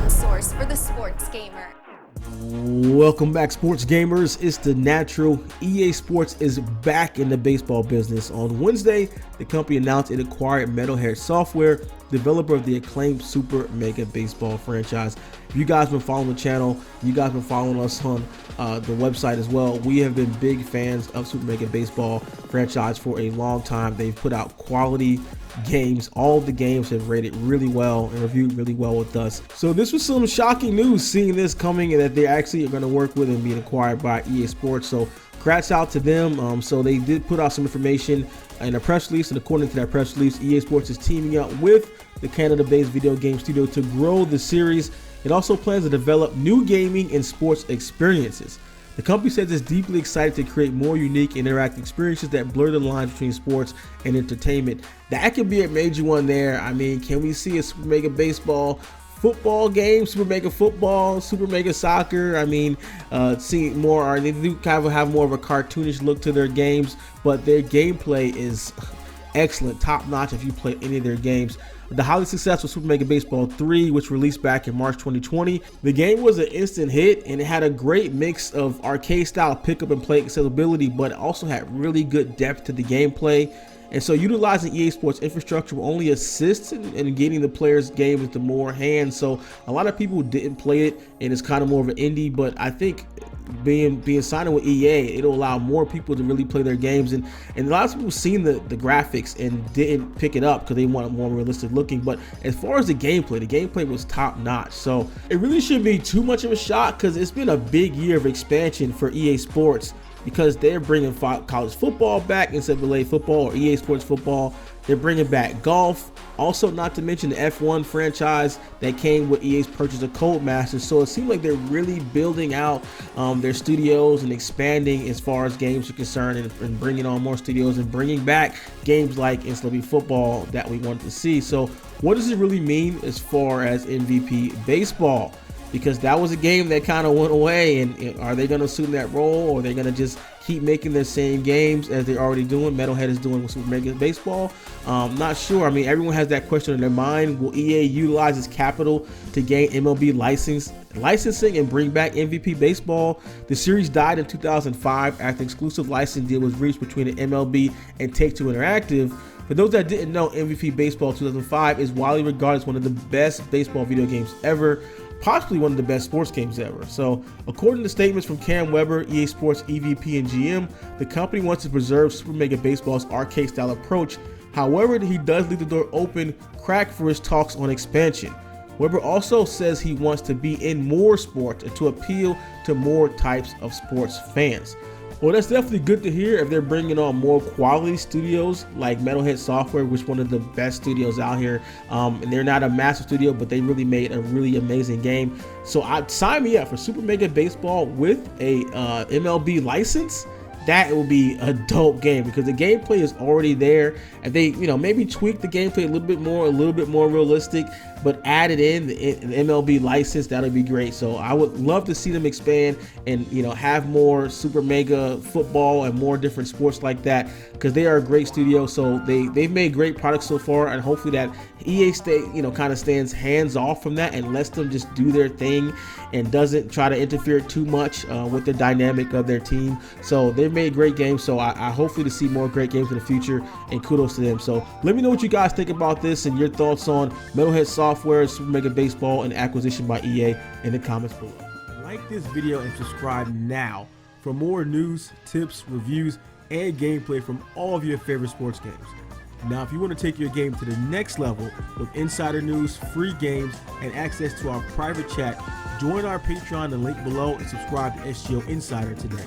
one source for the sports gamer. Welcome back, sports gamers. It's the natural. EA Sports is back in the baseball business. On Wednesday, the company announced it acquired Metalhead Software, developer of the acclaimed Super Mega Baseball franchise. If you guys been following the channel, you guys been following us on the website as well. We have been big fans of Super Mega Baseball franchise for a long time. They've put out quality games. All of the games have rated really well and reviewed really well with us. So this was some shocking news, seeing this coming and that they actually are going to work with and being acquired by EA Sports. So congrats out to them. So they did put out some information in a press release, and according to that press release, EA Sports is teaming up with the Canada-based video game studio to grow the series. It also plans to develop new gaming and sports experiences. The company says it's deeply excited to create more unique interactive experiences that blur the lines between sports and entertainment. That could be a major one there. I mean, can we see a Super Mega Baseball football game, Super Mega Football, Super Mega Soccer? I mean, see more, or they do kind of have more of a cartoonish look to their games, but their gameplay is excellent, top notch if you play any of their games. The highly successful Super Mega Baseball 3, which released back in March 2020, the game was an instant hit, and it had a great mix of arcade style pick up and play accessibility, but also had really good depth to the gameplay. And so utilizing EA Sports infrastructure will only assist in getting the players' game into more hands. So a lot of people didn't play it, and it's kind of more of an indie, but I think being signed with EA, it'll allow more people to really play their games. And a lot of people seen the graphics and didn't pick it up because they want it more realistic looking. But as far as the gameplay was top notch. So it really shouldn't be too much of a shock, because it's been a big year of expansion for EA Sports, because they're bringing college football back instead of LA football or EA Sports football. They're bringing back golf. Also, not to mention the F1 franchise that came with EA's purchase of Codemasters. So it seems like they're really building out their studios and expanding as far as games are concerned, and bringing on more studios and bringing back games like MLB football that we wanted to see. So what does it really mean as far as MVP baseball? Because that was a game that kind of went away, and are they going to assume that role, or are they going to just keep making the same games as they're already doing? Metalhead is doing with Super Mega Baseball. Not sure. I mean, everyone has that question in their mind. Will EA utilize its capital to gain MLB licensing and bring back MVP baseball? The series died in 2005 after an exclusive license deal was reached between the MLB and Take-Two Interactive. For those that didn't know, MVP Baseball 2005 is widely regarded as one of the best baseball video games ever, possibly one of the best sports games ever. So according to statements from Cam Weber, EA Sports EVP and GM, the company wants to preserve Super Mega Baseball's arcade style approach. However, he does leave the door open crack for his talks on expansion. Weber also says he wants to be in more sports and to appeal to more types of sports fans. Well, that's definitely good to hear if they're bringing on more quality studios like Metalhead Software, which is one of the best studios out here. And they're not a massive studio, but they really made a really amazing game. So I'd sign me up for Super Mega Baseball with a MLB license. That will be a dope game, because the gameplay is already there. If they, maybe tweak the gameplay a little bit more realistic, but added in the MLB license, that'll be great. So I would love to see them expand and have more Super Mega football and more different sports like that, because they are a great studio. So they've made great products so far, and hopefully that EA kind of stands hands off from that and lets them just do their thing and doesn't try to interfere too much with the dynamic of their team. So they've made great games. So I hopefully to see more great games in the future, and kudos to them. So let me know what you guys think about this and your thoughts on Metalhead Software, Super Mega Baseball, and acquisition by EA in the comments below. Like this video and subscribe now for more news, tips, reviews, and gameplay from all of your favorite sports games. Now, if you want to take your game to the next level with insider news, free games, and access to our private chat, join our Patreon, the link below, and subscribe to SGO Insider today.